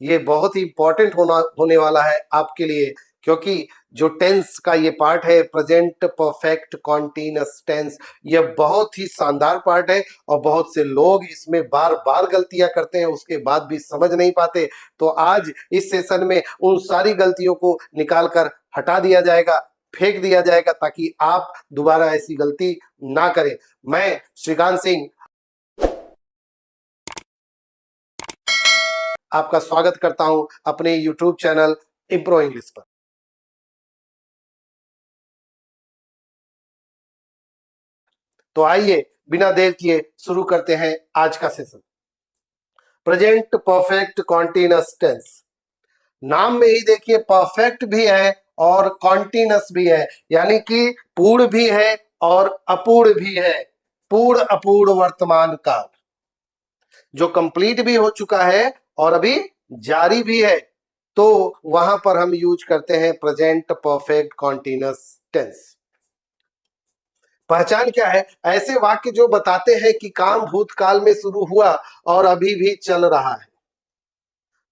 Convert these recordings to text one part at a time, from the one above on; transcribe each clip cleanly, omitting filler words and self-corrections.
ये बहुत ही इंपॉर्टेंट होने वाला है आपके लिए, क्योंकि जो टेंस का ये पार्ट है, प्रेजेंट परफेक्ट कॉन्टिन्यूअस टेंस, ये बहुत ही शानदार पार्ट है और बहुत से लोग इसमें बार बार गलतियां करते हैं, उसके बाद भी समझ नहीं पाते। तो आज इस सेशन में उन सारी गलतियों को निकाल कर हटा दिया जाएगा, फेंक दिया जाएगा, ताकि आप दोबारा ऐसी गलती ना करें। मैं श्रीकांत सिंह आपका स्वागत करता हूं अपने YouTube चैनल इम्प्रो इंग्लिश पर। तो आइए बिना देर किए शुरू करते हैं आज का session. Present perfect continuous tense, नाम में ही देखिए परफेक्ट भी है और कॉन्टिन्यूअस भी है, यानी कि पूर्ण भी है और अपूर्ण भी है। पूर्ण अपूर्ण वर्तमान काल, जो कंप्लीट भी हो चुका है और अभी जारी भी है, तो वहां पर हम यूज करते हैं प्रेजेंट परफेक्ट कॉन्टिन्यूअस टेंस। पहचान क्या है? ऐसे वाक्य जो बताते हैं कि काम भूतकाल में शुरू हुआ और अभी भी चल रहा है।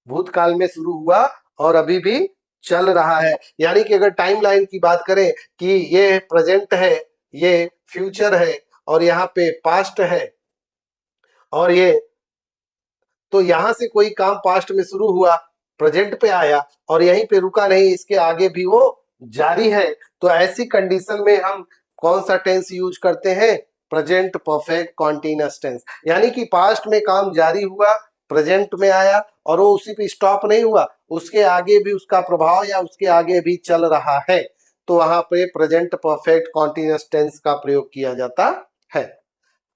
भूतकाल में शुरू हुआ और अभी भी चल रहा है, यानी कि अगर टाइमलाइन की बात करें कि ये प्रेजेंट है, ये फ्यूचर है और यहाँ पे पास्ट है, और ये तो यहां से कोई काम पास्ट में शुरू हुआ, प्रेजेंट पे आया और यहीं पे रुका नहीं, इसके आगे भी वो जारी है। तो ऐसी कंडीशन में हम कौन सा टेंस यूज करते हैं? प्रेजेंट परफेक्ट कॉन्टिन्यूअस टेंस, यानी कि पास्ट में काम जारी हुआ, प्रेजेंट में आया और वो उसी पे स्टॉप नहीं हुआ, उसके आगे भी उसका प्रभाव या उसके आगे भी चल रहा है, तो वहां पे प्रेजेंट परफेक्ट कॉन्टिन्यूअस टेंस का प्रयोग किया जाता है।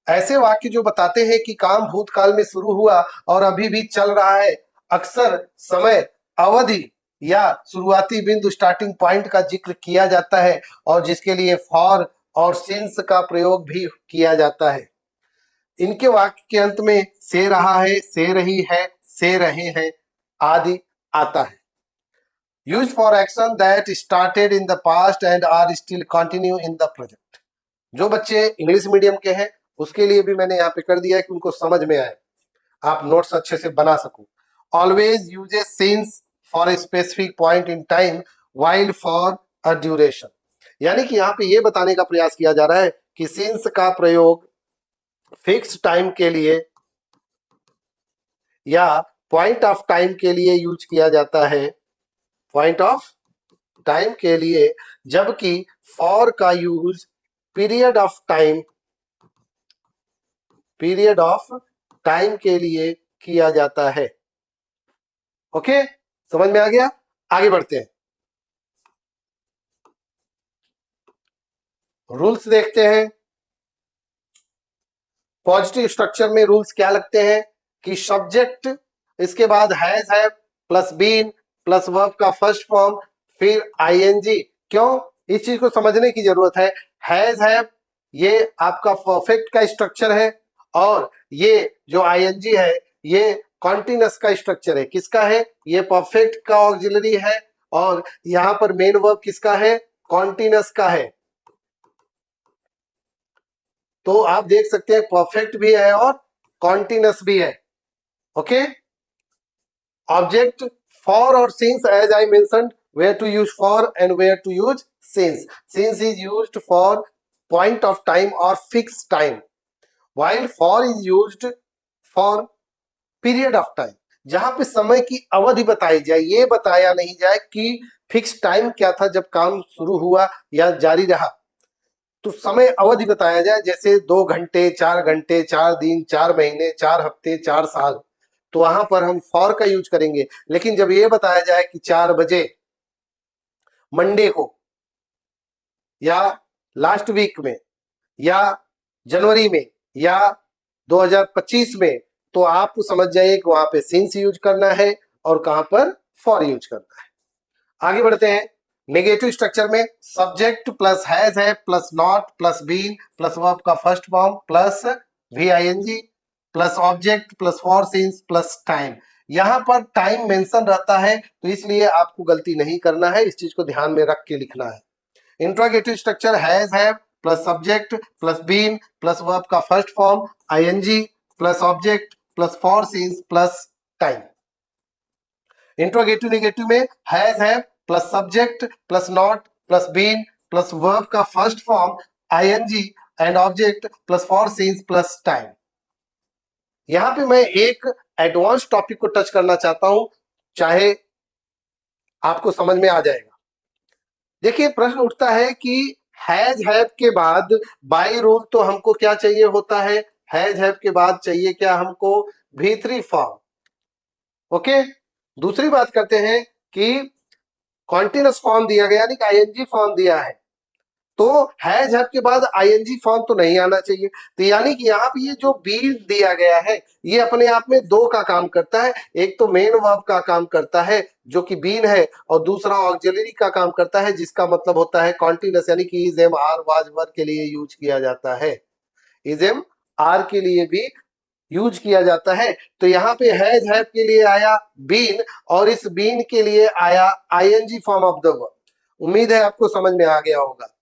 ऐसे वाक्य जो बताते हैं कि काम भूतकाल में शुरू हुआ और अभी भी चल रहा है, अक्सर समय, अवधि या शुरुआती बिंदु स्टार्टिंग पॉइंट का जिक्र किया जाता है, और जिसके लिए फॉर और सिंस का प्रयोग भी किया जाता है। इनके वाक्य के अंत में से रहा है, से रही है, से रहे हैं आदि आता है। Use for action that started in the past and are still continue in the present. जो बच्चे इंग्लिश मीडियम के हैं उसके लिए भी मैंने यहाँ पे कर दिया है कि उनको समझ में आए, आप नोट्स अच्छे से बना सको। Always uses since for a specific point in time while for a duration, यानी कि यहाँ पे ये बताने का प्रयास किया जा रहा है कि सिंस का प्रयोग फिक्स टाइम के लिए या पॉइंट ऑफ टाइम के लिए यूज किया जाता है, पॉइंट ऑफ टाइम के लिए, जबकि फॉर का यूज पीरियड ऑफ टाइम के लिए किया जाता है। ओके, समझ में आ गया? आगे बढ़ते हैं, रूल्स देखते हैं। पॉजिटिव स्ट्रक्चर में रूल्स क्या लगते हैं कि सब्जेक्ट, इसके बाद has have plus been plus verb का फर्स्ट फॉर्म, फिर आईएनजी। क्यों? इस चीज को समझने की जरूरत है। हैज हैव ये आपका परफेक्ट का स्ट्रक्चर है, और ये जो आईएनजी है ये कॉन्टिन्यूअस का स्ट्रक्चर है। किसका है? ये परफेक्ट का ऑक्सिलरी है, और यहां पर मेन वर्ब किसका है? कॉन्टिन्यूअस का है। तो आप देख सकते हैं परफेक्ट भी है और कॉन्टिन्यूअस भी है। ओके, ऑब्जेक्ट फॉर और since, as I mentioned, where to use for and where to use since. Since is used for point of time or fixed time, while for is used for period of time, जहां पे समय की अवधि बताई जाए, ये बताया नहीं जाए कि फिक्स टाइम क्या था जब काम शुरू हुआ या जारी रहा, तो समय अवधि बताया जाए, जैसे 2 घंटे, 4 घंटे, 4 दिन, 4 महीने, 4 हफ्ते, 4 साल, तो वहां पर हम फॉर का यूज करेंगे। लेकिन जब ये बताया जाए कि 4 बजे मंडे को, या लास्ट वीक में, या जनवरी में, या 2025 में, तो आप समझ जाइए कि वहां पे सिंस यूज करना है और कहां पर फॉर यूज करना है। आगे बढ़ते हैं। नेगेटिव स्ट्रक्चर में सब्जेक्ट प्लस हैज है plus not plus been plus verb का first form plus V I N G plus object plus for since plus time. यहां पर टाइम मेंशन रहता है, तो इसलिए आपको गलती नहीं करना है, इस चीज को ध्यान में रख के लिखना है। Interrogative structure has have plus subject plus been plus verb का first form ING plus object plus for since plus time. Interrogative negative में has have plus subject plus not plus been plus verb का first form ING and object plus for since plus time. यहां पे मैं एक advance topic को touch करना चाहता हूं, चाहे आपको समझ में आ जाएगा। देखिए प्रश्न उठता है कि हैज हैव के बाद बाय रूल तो हमको क्या चाहिए होता है, हैज हैव के बाद चाहिए क्या हमको, V3 फॉर्म। ओके, दूसरी बात करते हैं कि कॉन्टिन्यूअस फॉर्म दिया गया, यानी कि आईएनजी फॉर्म दिया है, तो हैज हैव के बाद आईएनजी फॉर्म तो नहीं आना चाहिए। तो यानी कि यहाँ पे ये जो बी दिया गया है ये अपने आप में दो का काम करता है, एक तो मेन वर्ब का काम करता है जो कि बीन है, और दूसरा ऑक्सिलरी का काम करता है जिसका मतलब होता है कॉन्टिन्यूअस, यानी कि is am are was were के लिए यूज किया जाता है, इज एम आर के लिए भी यूज किया जाता है। तो यहाँ पे हैज हैव के लिए आया बीन और इस बीन के लिए आया ING form of the verb. उम्मीद है आपको समझ में आ गया होगा,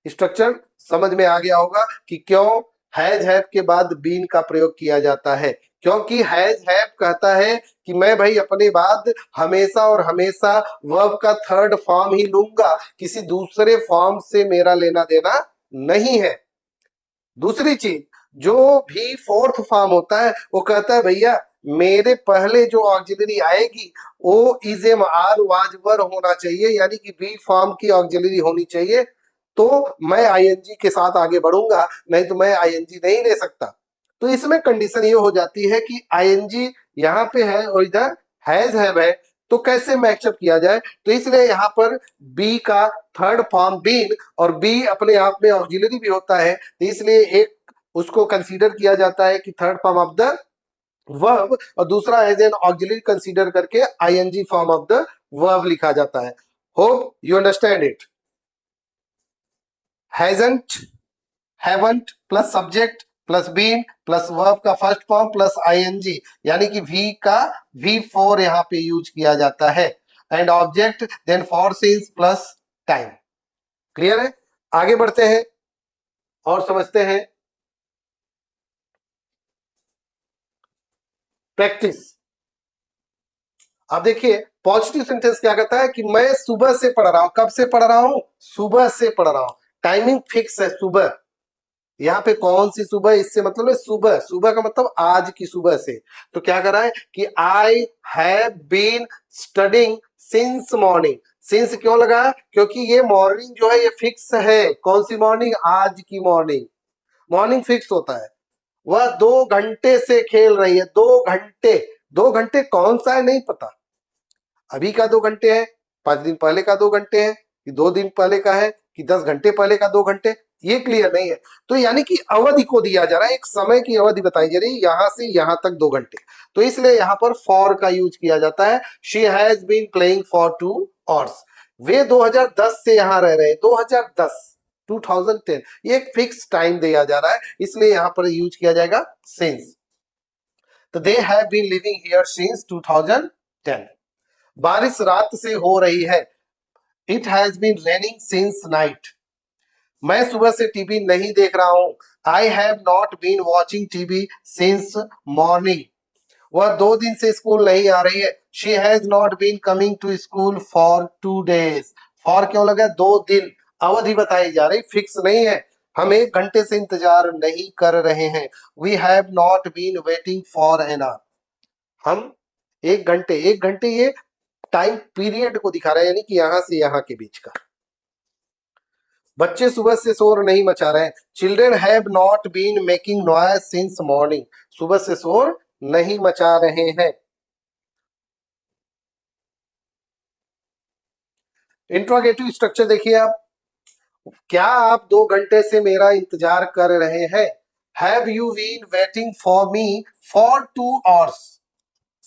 स्ट्रक्चर समझ में आ गया होगा कि क्यों हैज हैव के बाद बीन का प्रयोग किया जाता है। क्योंकि हैज हैव कहता है कि मैं भाई अपने बाद हमेशा और हमेशा वर्ब का थर्ड फॉर्म ही लूंगा, किसी दूसरे फॉर्म से मेरा लेना देना नहीं है। दूसरी चीज, जो भी फोर्थ फॉर्म होता है वो कहता है भैया मेरे पहले जो ऑक्सिलरी आएगी वो is am are was were होना चाहिए, यानी कि बी फॉर्म की ऑक्सिलरी होनी चाहिए, तो मैं आईएनजी के साथ आगे बढ़ूंगा, नहीं तो मैं आईएनजी नहीं ले सकता। तो इसमें कंडीशन ये हो जाती है कि आईएनजी यहाँ पे है और इधर हैज हैव है, तो कैसे मैचअप किया जाए। तो इसलिए यहाँ पर बी का थर्ड फॉर्म बीन, और बी अपने आप में ऑक्सिलरी भी होता है, तो इसलिए एक उसको कंसीडर किया जाता है कि third form of the verb, और दूसरा एज एन ऑक्सिलरी कंसीडर करके ING form of the verb लिखा जाता है। Hope you understand it. Hasn't, haven't plus subject plus been plus verb का फर्स्ट फॉर्म प्लस आईएनजी, यानी कि वी का V4 यहाँ पे यूज किया जाता है, and object then for since plus time. Clear है? आगे बढ़ते हैं और समझते हैं प्रैक्टिस। अब देखिए पॉजिटिव सेंटेंस क्या कहता है कि मैं सुबह से पढ़ रहा हूं। कब से पढ़ रहा हूं? सुबह से पढ़ रहा हूं। टाइमिंग फिक्स है सुबह, यहाँ पे कौन सी सुबह, इससे मतलब है सुबह, सुबह का मतलब आज की सुबह से। तो क्या कर रहा है कि I have been studying since morning. Since क्यों लगा? क्योंकि ये मॉर्निंग जो है ये फिक्स है। कौन सी मॉर्निंग? आज की मॉर्निंग। मॉर्निंग फिक्स होता है। वह 2 घंटे से खेल रही है। 2 घंटे, 2 घंटे कौन सा है नहीं पता, अभी का 2 घंटे है, 5 दिन पहले का 2 घंटे है, कि 2 दिन पहले का है, कि 10 घंटे पहले का 2 घंटे, ये क्लियर नहीं है। तो यानी कि अवधि को दिया जा रहा है, एक समय की अवधि बताई जा रही है, यहां से यहां तक 2 घंटे, तो इसलिए यहां पर फॉर का यूज किया जाता है। She has been playing for 2 hours. वे 2010 से यहां रह रहे हैं। 2010, 2010, ये एक फिक्स टाइम दिया जा रहा है, इसलिए यहां पर यूज किया जाएगा सिंस। तो they have been living here since 2010। बारिश रात से हो रही है। It has been raining since night. मैं सुबह से टीवी नहीं देख रहा हूं। I have not been watching TV since morning. वह 2 दिन से स्कूल नहीं आ रही है। She has not been coming to school for 2 days। For क्यों लगा? 2 दिन, अवधि बताई जा रही, फिक्स नहीं है। हम 1 घंटे से इंतजार नहीं कर रहे हैं। We have not been waiting for an hour. हम 1 घंटे, 1 घंटे ये टाइम पीरियड को दिखा रहा है, यानी कि यहां से यहां के बीच का। बच्चे सुबह से शोर नहीं मचा रहे हैं। Children have not been making noise since morning. सुबह से शोर नहीं मचा रहे हैं। इंट्रोगेटिव स्ट्रक्चर देखिए आप, क्या आप 2 घंटे से मेरा इंतजार कर रहे हैं? Have you been waiting for me for 2 hours.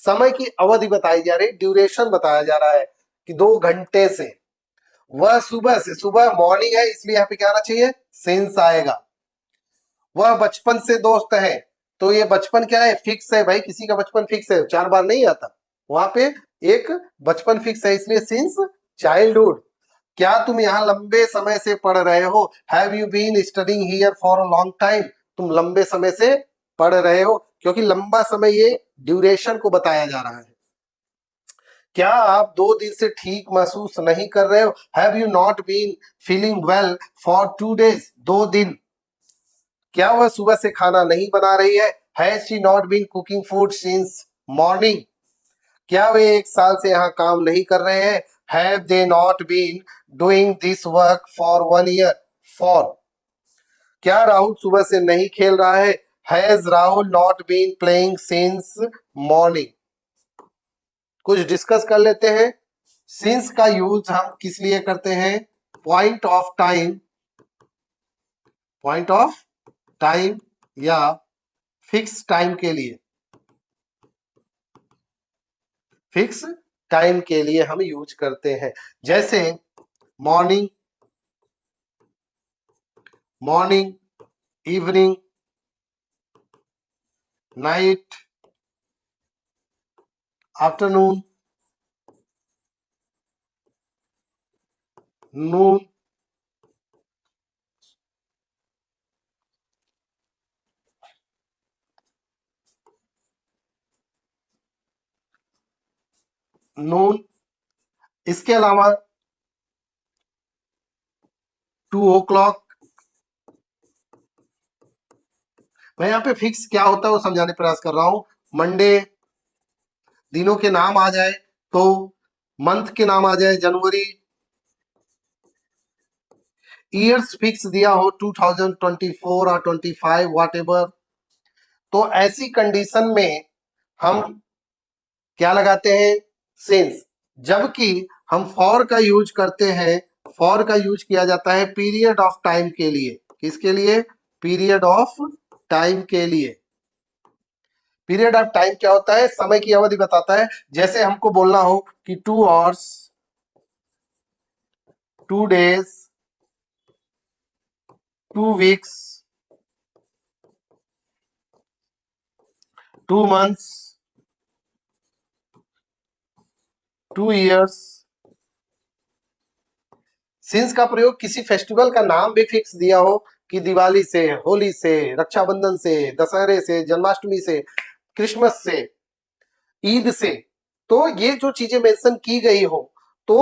समय की अवधि बताई जा रही, ड्यूरेशन बताया जा रहा है कि 2 घंटे से। वह सुबह से, सुबह मॉर्निंग है इसलिए यहाँ पे क्या आना चाहिए? सिंस आएगा। वह बचपन से दोस्त है, तो ये बचपन क्या है? फिक्स है भाई, किसी का बचपन फिक्स है, 4 बार नहीं आता, वहां पे एक बचपन फिक्स है, इसलिए सिंस चाइल्डहुड। क्या तुम यहाँ लंबे समय से पढ़ रहे हो? Have you been studying here for a long time. तुम लंबे समय से पढ़ रहे हो, क्योंकि लंबा समय ये ड्यूरेशन को बताया जा रहा है। क्या आप 2 दिन से ठीक महसूस नहीं कर रहे हो? Have you not been feeling well for 2 days? 2 दिन। क्या वह सुबह से खाना नहीं बना रही है? Has she not been cooking food since morning? क्या वे 1 साल से यहाँ काम नहीं कर रहे हैं? Have they not been doing this work for 1 year? For. क्या राहुल सुबह से नहीं खेल रहा है? Has Rahul not been playing since morning? कुछ डिस्कस कर लेते हैं। सिंस का यूज हम किस लिए करते हैं? Point of time, point of time या फिक्स टाइम के लिए, फिक्स टाइम के लिए हम यूज करते हैं। जैसे morning, morning, evening, night, afternoon, noon, noon. इसके अलावा 2 o'clock। मैं यहाँ पे फिक्स क्या होता है वो समझाने प्रयास कर रहा हूं। मंडे दिनों के नाम आ जाए तो मंथ के नाम आ जाए जनवरी, ईयर्स फिक्स दिया हो 2024 और 25 वॉट एवर, तो ऐसी कंडीशन में हम क्या लगाते हैं? सिंस। जबकि हम फॉर का यूज करते हैं, फॉर का यूज किया जाता है पीरियड ऑफ टाइम के लिए। किसके लिए? पीरियड ऑफ टाइम के लिए। पीरियड ऑफ टाइम क्या होता है? समय की अवधि बताता है। जैसे हमको बोलना हो कि 2 hours, 2 days, 2 weeks, 2 months, 2 years। Since का प्रयोग किसी फेस्टिवल का नाम भी फिक्स दिया हो कि दिवाली से, होली से, रक्षाबंधन से, दशहरे से, जन्माष्टमी से, क्रिसमस से, ईद से, तो ये जो चीजें मेंशन की गई हो तो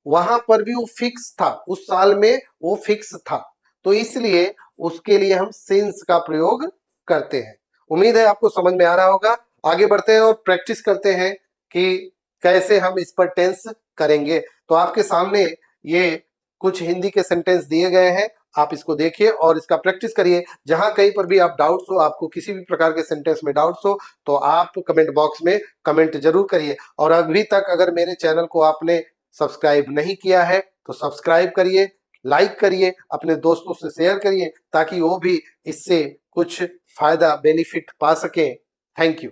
वहां पर भी वो फिक्स था, उस साल में वो फिक्स था, तो इसलिए उसके लिए हम सिंस का प्रयोग करते हैं। उम्मीद है आपको समझ में आ रहा होगा। आगे बढ़ते हैं और प्रैक्टिस करते हैं कि कैसे हम इस पर टेंस करेंगे। तो आपके सामने ये कुछ हिंदी के सेंटेंस दिए गए हैं, आप इसको देखिए और इसका प्रैक्टिस करिए। जहां कहीं पर भी आप डाउट्स हो, आपको किसी भी प्रकार के सेंटेंस में डाउट्स हो तो आप कमेंट बॉक्स में कमेंट जरूर करिए। और अभी तक अगर मेरे चैनल को आपने सब्सक्राइब नहीं किया है तो सब्सक्राइब करिए, लाइक करिए, अपने दोस्तों से शेयर करिए ताकि वो भी इससे कुछ फायदा बेनिफिट पा सके। Thank you.